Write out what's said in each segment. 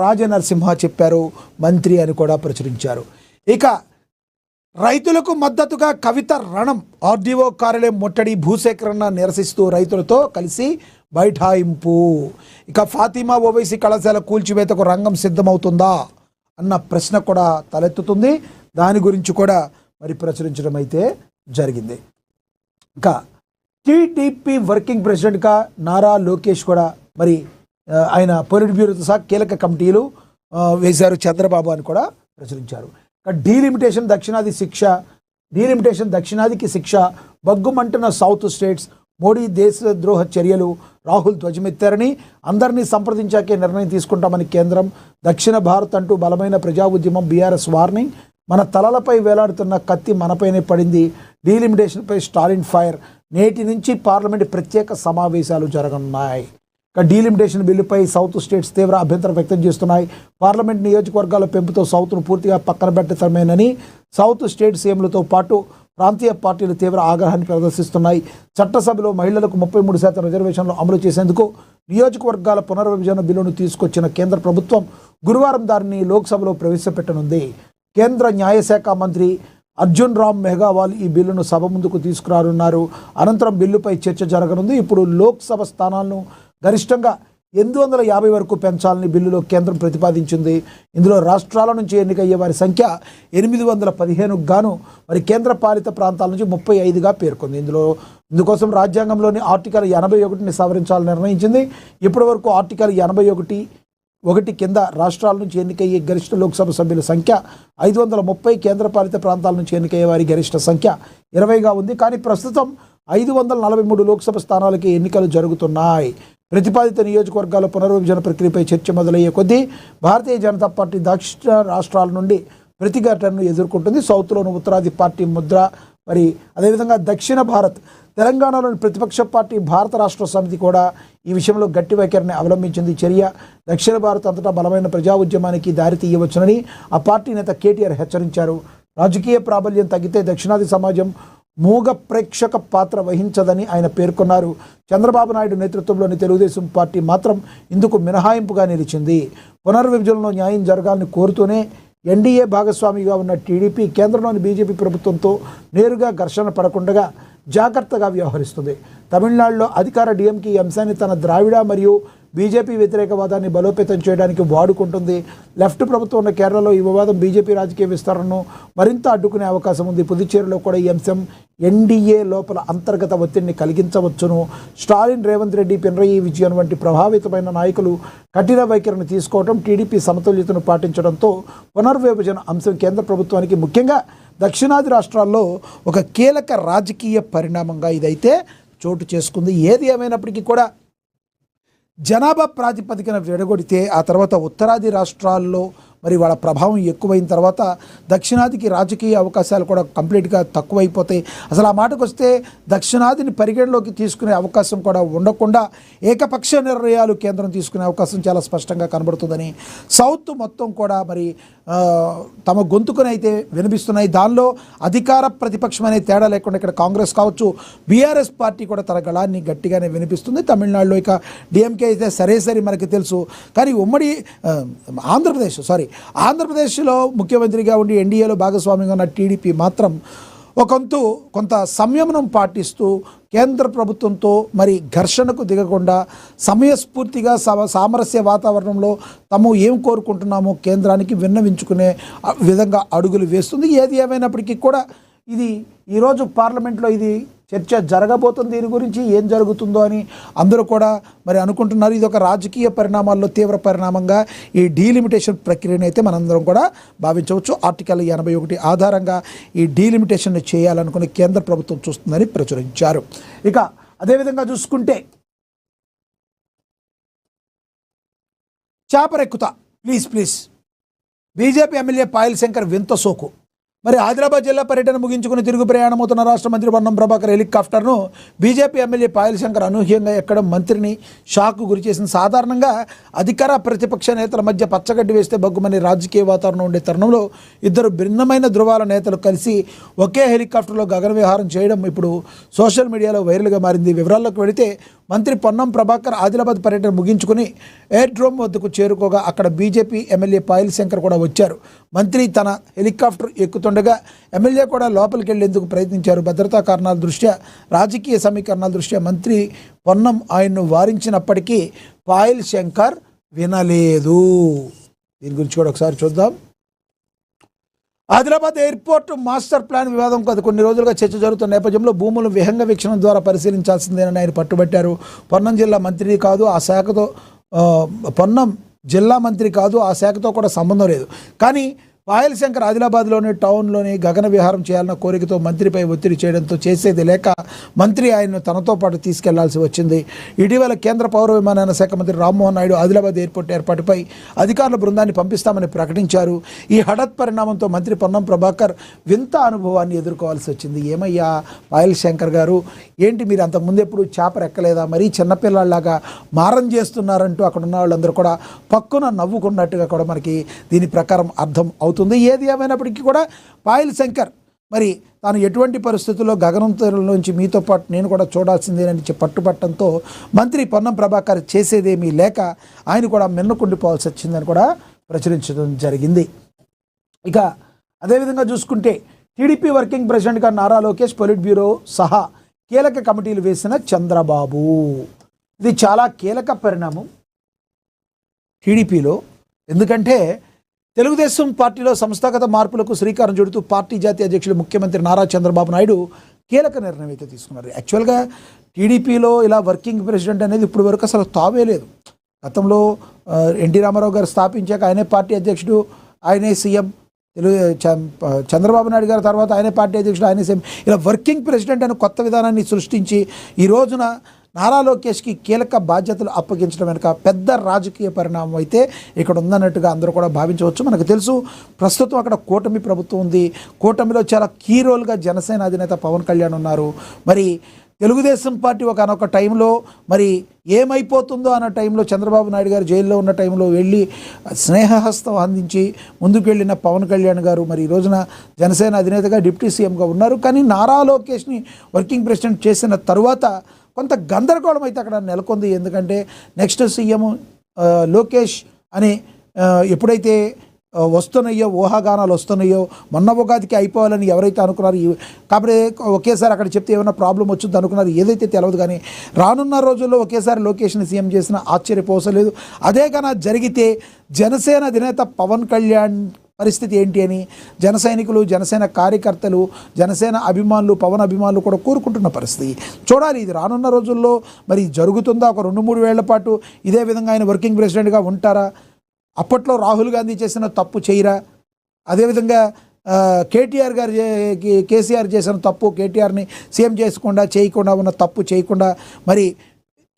రాజనరసింహ చెప్పారు మంత్రి అని కూడా ప్రచురించారు. ఇక రైతులకు మద్దతుగా కవిత రణం. ఆర్డీఓ కార్యాలయం ముట్టడి, భూసేకరణ నిరసిస్తూ రైతులతో కలిసి బైఠాయింపు. ఇక ఫాతిమా ఓవైసీ కళాశాల కూల్చివేతకు రంగం సిద్ధమవుతుందా అన్న ప్రశ్న కూడా తలెత్తుతుంది. దాని గురించి కూడా మరి ప్రచురించడం అయితే జరిగింది. ఇంకా టీడీపీ వర్కింగ్ ప్రెసిడెంట్గా నారా లోకేష్ కూడా మరి ఆయన పొలిట్ బ్యూరోతో సహా కీలక కమిటీలు వేశారు చంద్రబాబు అని కూడా ప్రచురించారు. డీలిమిటేషన్ దక్షిణాదికి శిక్ష, బగ్గుమంటున్న సౌత్ స్టేట్స్, మోడీ దేశద్రోహ చర్యలు, రాహుల్ ధ్వజమెత్తారని, అందరినీ సంప్రదించాకే నిర్ణయం తీసుకుంటామని కేంద్రం, దక్షిణ భారత్ అంటూ బలమైన ప్రజా ఉద్యమం, బీఆర్ఎస్ వార్నింగ్, మన తలలపై వేలాడుతున్న కత్తి మనపైనే పడింది, డీలిమిటేషన్పై స్టాలిన్ ఫైర్, నేటి నుంచి పార్లమెంట్ ప్రత్యేక సమావేశాలు జరగనున్నాయి. డీలిమిటేషన్ బిల్లుపై సౌత్ స్టేట్స్ తీవ్ర అభ్యంతరం వ్యక్తం చేస్తున్నాయి. పార్లమెంట్ నియోజకవర్గాల పెంపుతో సౌత్ను పూర్తిగా పక్కన పెట్టడమేనని సౌత్ స్టేట్ సీఎంలతో పాటు ప్రాంతీయ పార్టీలు తీవ్ర ఆగ్రహాన్ని ప్రదర్శిస్తున్నాయి. చట్టసభలో మహిళలకు 33% రిజర్వేషన్లు అమలు చేసేందుకు నియోజకవర్గాల పునర్విభజన బిల్లును తీసుకొచ్చిన కేంద్ర ప్రభుత్వం గురువారం దానిని లోక్సభలో ప్రవేశపెట్టనుంది. కేంద్ర న్యాయశాఖ మంత్రి అర్జున్ రామ్ మెఘవాల్ ఈ బిల్లును సభ ముందుకు తీసుకురానున్నారు. అనంతరం బిల్లుపై చర్చ జరగనుంది. ఇప్పుడు లోక్సభ స్థానాలను గరిష్టంగా 850 వరకు పెంచాలని బిల్లులో కేంద్రం ప్రతిపాదించింది. ఇందులో రాష్ట్రాల నుంచి ఎన్నికయ్యే వారి సంఖ్య 815కు గాను మరి కేంద్ర పాలిత ప్రాంతాల నుంచి 35గా పేర్కొంది. ఇందుకోసం రాజ్యాంగంలోని ఆర్టికల్ 81ని సవరించాలని నిర్ణయించింది. ఇప్పటి వరకు ఆర్టికల్ 81 కింద రాష్ట్రాల నుంచి ఎన్నికయ్యే గరిష్ట లోక్సభ సభ్యుల సంఖ్య 530, కేంద్ర పాలిత ప్రాంతాల నుంచి ఎన్నికయ్యే వారి గరిష్ట సంఖ్య 20గా ఉంది. కానీ ప్రస్తుతం 543 లోక్సభ స్థానాలకి ఎన్నికలు జరుగుతున్నాయి. ప్రతిపాదిత నియోజకవర్గాల పునర్విభజన ప్రక్రియపై చర్చ మొదలయ్యే కొద్దీ భారతీయ జనతా పార్టీ దక్షిణ రాష్ట్రాల నుండి ప్రతిఘటనను ఎదుర్కొంటుంది. సౌత్లోని ఉత్తరాది పార్టీ ముద్ర, మరి అదేవిధంగా దక్షిణ భారత్, తెలంగాణలోని ప్రతిపక్ష పార్టీ భారత రాష్ట్ర సమితి కూడా ఈ విషయంలో గట్టి వైఖరిని అవలంబించింది. చర్య దక్షిణ భారత్ అంతటా బలమైన ప్రజా ఉద్యమానికి దారితీయవచ్చునని ఆ పార్టీ నేత కేటీఆర్ హెచ్చరించారు. రాజకీయ ప్రాబల్యం తగ్గితే దక్షిణాది సమాజం మూగ ప్రేక్షక పాత్ర వహించదని ఆయన పేర్కొన్నారు. చంద్రబాబు నాయుడు నేతృత్వంలోని తెలుగుదేశం పార్టీ మాత్రం ఇందుకు మినహాయింపుగా నిలిచింది. పునర్విభజనలో న్యాయం జరగాలని కోరుతూనే ఎన్డీఏ భాగస్వామిగా ఉన్న టీడీపీ కేంద్రంలోని బీజేపీ ప్రభుత్వంతో నేరుగా ఘర్షణ పడకుండా జాగ్రత్తగా వ్యవహరిస్తుంది. తమిళనాడులో అధికార డీఎంకే ఈ అంశాన్ని తన ద్రావిడ మరియు బీజేపీ వ్యతిరేకవాదాన్ని బలోపేతం చేయడానికి వాడుకుంటుంది. లెఫ్ట్ ప్రభుత్వం ఉన్న కేరళలో ఈ వివాదం బీజేపీ రాజకీయ విస్తరణను మరింత అడ్డుకునే అవకాశం ఉంది. పుదుచ్చేరిలో కూడా ఈ అంశం ఎన్డీఏ లోపల అంతర్గత ఒత్తిడిని కలిగించవచ్చును. స్టాలిన్, రేవంత్ రెడ్డి, పినరయి విజయన్ వంటి ప్రభావితమైన నాయకులు కఠిన వైఖరిని తీసుకోవడం, టీడీపీ సమతుల్యతను పాటించడంతో పునర్విభజన అంశం కేంద్ర ప్రభుత్వానికి, ముఖ్యంగా దక్షిణాది రాష్ట్రాల్లో ఒక కీలక రాజకీయ పరిణామంగా ఇదైతే చోటు చేసుకుంది. ఏది ఏమైనప్పటికీ కూడా జనాభా ప్రాతిపదికన విడగొడితే ఆ తర్వాత ఉత్తరాది రాష్ట్రాల్లో మరి వాళ్ళ ప్రభావం ఎక్కువైన తర్వాత దక్షిణాదికి రాజకీయ అవకాశాలు కూడా కంప్లీట్గా తక్కువైపోతాయి. అసలు ఆ మాటకు వస్తే దక్షిణాదిని పరిగణలోకి తీసుకునే అవకాశం కూడా ఉండకుండా ఏకపక్ష నిర్ణయాలు కేంద్రం తీసుకునే అవకాశం చాలా స్పష్టంగా కనబడుతుందని సౌత్ మొత్తం కూడా మరి తమ గొంతుకునైతే వినిపిస్తున్నాయి. దానిలో అధికార ప్రతిపక్షం అనే తేడా లేకుండా ఇక్కడ కాంగ్రెస్ కావచ్చు, బీఆర్ఎస్ పార్టీ కూడా తన గళాన్ని గట్టిగానే వినిపిస్తుంది. తమిళనాడులో ఇక డిఎంకే అయితే సరే మనకి తెలుసు. కానీ ఉమ్మడి ఆంధ్రప్రదేశ్లో ముఖ్యమంత్రిగా ఉండి ఎన్డీఏలో భాగస్వామ్యంగా ఉన్న టీడీపీ మాత్రం కొంత సంయమనం పాటిస్తూ కేంద్ర ప్రభుత్వంతో మరి ఘర్షణకు దిగకుండా సమయస్ఫూర్తిగా సామరస్య వాతావరణంలో తాము ఏం కోరుకుంటున్నామో కేంద్రానికి విన్నవించుకునే విధంగా అడుగులు వేస్తుంది. ఏది ఏమైనప్పటికీ కూడా ఇది ఈరోజు పార్లమెంట్లో ఇది చర్చ జరగబోతుంది. దీని గురించి ఏం జరుగుతుందో అని అందరూ కూడా మరి అనుకుంటున్నారు. ఇది ఒక రాజకీయ పరిణామాల్లో తీవ్ర పరిణామంగా ఈ డీలిమిటేషన్ ప్రక్రియను అయితే మనందరం కూడా భావించవచ్చు. ఆర్టికల్ 81 ఆధారంగా ఈ డీలిమిటేషన్ చేయాలనుకుని కేంద్ర ప్రభుత్వం చూస్తుందని ప్రచురించారు. ఇక అదేవిధంగా చూసుకుంటే చాపరెక్కుతా ప్లీజ్ బీజేపీ ఎమ్మెల్యే పాయల్ శంకర్ వింత సోకు. మరి ఆదిలాబాద్ జిల్లా పర్యటన ముగించుకుని తిరుగు ప్రయాణమవుతున్న రాష్ట్ర మంత్రి పొన్నం ప్రభాకర్ హెలికాప్టర్ను బీజేపీ ఎమ్మెల్యే పాయల్ శంకర్ అనూహ్యంగా ఎక్కడం మంత్రిని షాక్కు గురిచేసింది. సాధారణంగా అధికార ప్రతిపక్ష నేతల మధ్య పచ్చగడ్డి వేస్తే బగ్గుమని రాజకీయ వాతావరణం ఉండే తరుణంలో ఇద్దరు భిన్నమైన ధృవాల నేతలు కలిసి ఒకే హెలికాప్టర్లో గగన విహారం చేయడం ఇప్పుడు సోషల్ మీడియాలో వైరల్గా మారింది. వివరాల్లోకి వెళితే మంత్రి పొన్నం ప్రభాకర్ ఆదిలాబాద్ పర్యటన ముగించుకుని ఎయిర్డ్రోమ్ వద్దకు చేరుకోగా అక్కడ బీజేపీ ఎమ్మెల్యే పాయల్ శంకర్ కూడా వచ్చారు. మంత్రి తన హెలికాప్టర్ ఎక్కుతుండగా ఎమ్మెల్యే కూడా లోపలికి వెళ్లేందుకు ప్రయత్నించారు. భద్రతా కారణాల దృష్ట్యా, రాజకీయ సమీకరణాల దృష్ట్యా మంత్రి పొన్నం ఆయన్ను వారించినప్పటికీ పాయల్ శంకర్ వినలేదు. దీని గురించి కూడా ఒకసారి చూద్దాం. ఆదిలాబాద్ ఎయిర్పోర్ట్ మాస్టర్ ప్లాన్ వివాదం కొన్ని రోజులుగా చర్చ జరుగుతున్న నేపథ్యంలో భూములను విహంగ వీక్షణం ద్వారా పరిశీలించాల్సిందేనని ఆయన పట్టుబట్టారు. పొన్నం జిల్లా మంత్రి కాదు, ఆ శాఖతో పొన్నం జిల్లా మంత్రి కాదు, ఆ శాఖతో కూడా సంబంధం లేదు. కానీ పాయల్ శంకర్ ఆదిలాబాద్లోని టౌన్లోని గగన విహారం చేయాలన్న కోరికతో మంత్రిపై ఒత్తిడి చేయడంతో చేసేది లేక మంత్రి ఆయన్ను తనతో పాటు తీసుకెళ్లాల్సి వచ్చింది. ఇటీవల కేంద్ర పౌర విమానయాన శాఖ మంత్రి రామ్మోహన్ నాయుడు ఆదిలాబాద్ ఎయిర్పోర్ట్ ఏర్పాటుపై అధికారుల బృందాన్ని పంపిస్తామని ప్రకటించారు. ఈ హఠాత్ పరిణామంతో మంత్రి పొన్నం ప్రభాకర్ వింత అనుభవాన్ని ఎదుర్కోవాల్సి వచ్చింది. ఏమయ్యా పాయల్ శంకర్ గారు, ఏంటి మీరు అంతకుముందు ఎప్పుడు చేప ఎక్కలేదా, మరీ చిన్నపిల్లలాగా మారం చేస్తున్నారంటూ అక్కడ ఉన్న వాళ్ళందరూ కూడా పక్కున నవ్వుకున్నట్టుగా కూడా మనకి దీని ప్రకారం అర్థం అవుతుంది. ఏది ఏమైనప్పటికీ కూడా పాయల్ శంకర్ మరి తాను ఎటువంటి పరిస్థితుల్లో గగనంలోంచి మీతో పాటు నేను కూడా చూడాల్సిందేనని పట్టుబట్టడంతో మంత్రి పొన్నం ప్రభాకర్ చేసేదేమీ లేక ఆయన కూడా మిన్నకుండిపోవాల్సి వచ్చిందని కూడా ప్రచురించడం జరిగింది. ఇక అదేవిధంగా చూసుకుంటే టీడీపీ వర్కింగ్ ప్రెసిడెంట్గా నారా లోకేష్, పొలిట్ బ్యూరో సహా కీలక కమిటీలు వేసిన చంద్రబాబు. ఇది చాలా కీలక పరిణామం టీడీపీలో. ఎందుకంటే తెలుగుదేశం పార్టీలో సంస్థాగత మార్పులకు శ్రీకారం చుడుతూ పార్టీ జాతీయ అధ్యక్షులు ముఖ్యమంత్రి నారా చంద్రబాబు నాయుడు కీలక నిర్ణయం అయితే తీసుకున్నారు. యాక్చువల్గా టీడీపీలో ఇలా వర్కింగ్ ప్రెసిడెంట్ అనేది ఇప్పుడు వరకు అసలు తావే లేదు. గతంలో ఎన్టీ రామారావు గారు స్థాపించాక ఆయనే పార్టీ అధ్యక్షుడు, ఆయనే సీఎం. చంద్రబాబు నాయుడు గారి తర్వాత ఆయనే పార్టీ అధ్యక్షుడు, ఆయనే సీఎం. ఇలా వర్కింగ్ ప్రెసిడెంట్ అని కొత్త విధానాన్ని సృష్టించి ఈ రోజున నారా లోకేష్కి కీలక బాధ్యతలు అప్పగించడం వెనుక పెద్ద రాజకీయ పరిణామం అయితే ఇక్కడ ఉందన్నట్టుగా అందరూ కూడా భావించవచ్చు. మనకు తెలుసు ప్రస్తుతం అక్కడ కూటమి ప్రభుత్వం ఉంది. కూటమిలో చాలా కీ రోల్గా జనసేన అధినేత పవన్ కళ్యాణ్ ఉన్నారు. మరి తెలుగుదేశం పార్టీ ఒకనొక టైంలో మరి ఏమైపోతుందో అన్న టైంలో చంద్రబాబు నాయుడు గారు జైల్లో ఉన్న టైంలో వెళ్ళి స్నేహహస్తం అందించి ముందుకు వెళ్ళిన పవన్ కళ్యాణ్ గారు మరి ఈ రోజున జనసేన అధినేతగా డిప్యూటీ సీఎంగా ఉన్నారు. కానీ నారా లోకేష్ని వర్కింగ్ ప్రెసిడెంట్ చేసిన తరువాత కొంత గందరగోళం అయితే అక్కడ నెలకొంది. ఎందుకంటే నెక్స్ట్ సీఎం లోకేష్ అని ఎప్పుడైతే వస్తున్నాయో, ఊహాగానాలు వస్తున్నాయో, మొన్న ఉగాదికి అయిపోవాలని ఎవరైతే అనుకున్నారు, కాబట్టి ఒకేసారి అక్కడ చెప్తే ఏమైనా ప్రాబ్లం వచ్చింది అనుకున్నారు, ఏదైతే తెలియదు. కానీ రానున్న రోజుల్లో ఒకేసారి లోకేష్ని సీఎం చేసిన ఆశ్చర్యపోసలేదు. అదే కన్నా జరిగితే జనసేన అధినేత పవన్ కళ్యాణ్ పరిస్థితి ఏంటి అని జన సైనికులు, జనసేన కార్యకర్తలు, జనసేన అభిమానులు, పవన్ అభిమానులు కూడా కోరుకుంటున్న పరిస్థితి. చూడాలి ఇది రానున్న రోజుల్లో మరి జరుగుతుందా. ఒక 2-3 ఏళ్ల పాటు ఇదే విధంగా ఆయన వర్కింగ్ ప్రెసిడెంట్గా ఉంటారా? అప్పట్లో రాహుల్ గాంధీ చేసిన తప్పు చేయరా? అదేవిధంగా కేసీఆర్ చేసిన తప్పు, కేటీఆర్ని సీఎం చేయకుండా ఉన్న తప్పు చేయకుండా మరి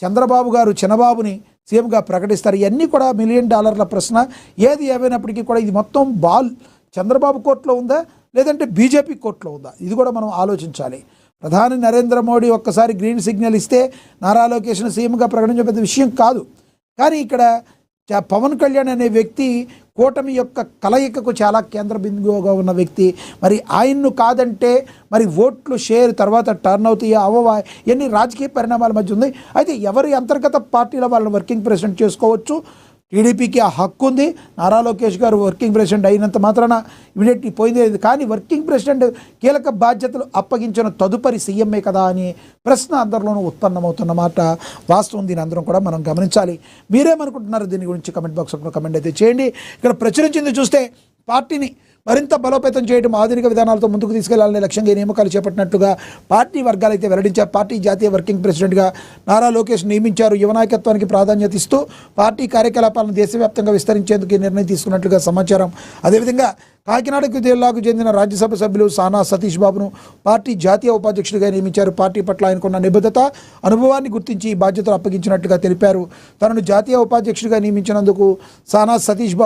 చంద్రబాబు గారు చిన్నబాబుని సీఎంగా ప్రకటిస్తారు. ఇవన్నీ కూడా $1 మిలియన్ ప్రశ్న. ఏది ఏమైనప్పటికీ కూడా ఇది మొత్తం బాల్ చంద్రబాబు కోర్టులో ఉందా లేదంటే బీజేపీ కోర్టులో ఉందా, ఇది కూడా మనం ఆలోచించాలి. ప్రధాని నరేంద్ర మోడీ ఒక్కసారి గ్రీన్ సిగ్నల్ ఇస్తే నారా లోకేష్ను సీఎంగా ప్రకటించే పెద్ద విషయం కాదు. కానీ ఇక్కడ పవన్ కళ్యాణ్ అనే వ్యక్తి కూటమి యొక్క కలయికకు చాలా కేంద్ర బిందువుగా ఉన్న వ్యక్తి. మరి ఆయన్ను కాదంటే మరి ఓట్లు షేర్ తర్వాత టర్న్ అవుతాయా అవ్వవా, ఎన్ని రాజకీయ పరిణామాల మధ్య ఉంది. అయితే ఎవరి అంతర్గత పార్టీలో వాళ్ళని వర్కింగ్ ప్రెసిడెంట్ చేసుకోవచ్చు. టీడీపీకి ఆ హక్కు ఉంది. నారా లోకేష్ గారు వర్కింగ్ ప్రెసిడెంట్ అయినంత మాత్రాన ఇమీడియట్లీ పోయింది. కానీ వర్కింగ్ ప్రెసిడెంట్ కీలక బాధ్యతలు అప్పగించిన తదుపరి సీఎంఏ కదా అని ప్రశ్న అందరిలోనూ ఉత్పన్నమవుతున్న మాట వాస్తవం. దీని అందరం కూడా మనం గమనించాలి. మీరేమనుకుంటున్నారు దీని గురించి కమెంట్ బాక్స్లో కమెంట్ అయితే చేయండి. ఇక్కడ ప్రచురించింది చూస్తే పార్టీని మరింత బలోపేతం చేయడం, ఆధునిక విధానాలతో ముందుకు తీసుకెళ్లాలనే లక్ష్యంగా ఈ నియామకాలు చేపట్టినట్లుగా పార్టీ వర్గాలు అయితే వెల్లడించారు. పార్టీ జాతీయ వర్కింగ్ ప్రెసిడెంట్గా నారా లోకేష్ నియమించారు. యువ నాయకత్వానికి ప్రాధాన్యత ఇస్తూ పార్టీ కార్యకలాపాలను దేశవ్యాప్తంగా విస్తరించేందుకు ఈ నిర్ణయం తీసుకున్నట్లుగా సమాచారం. అదేవిధంగా కాకినాడ జిల్లాకు చెందిన రాజ్యసభ సభ్యులు సానా సతీష్ బాబును పార్టీ జాతీయ ఉపాధ్యక్షుడిగా నియమించారు. పార్టీ పట్ల ఆయనకున్న నిబద్ధత, అనుభవాన్ని గుర్తించి ఈ బాధ్యతలు అప్పగించినట్లుగా తెలిపారు. తనను జాతీయ ఉపాధ్యక్షుడిగా నియమించినందుకు సానా సతీష్ బాబు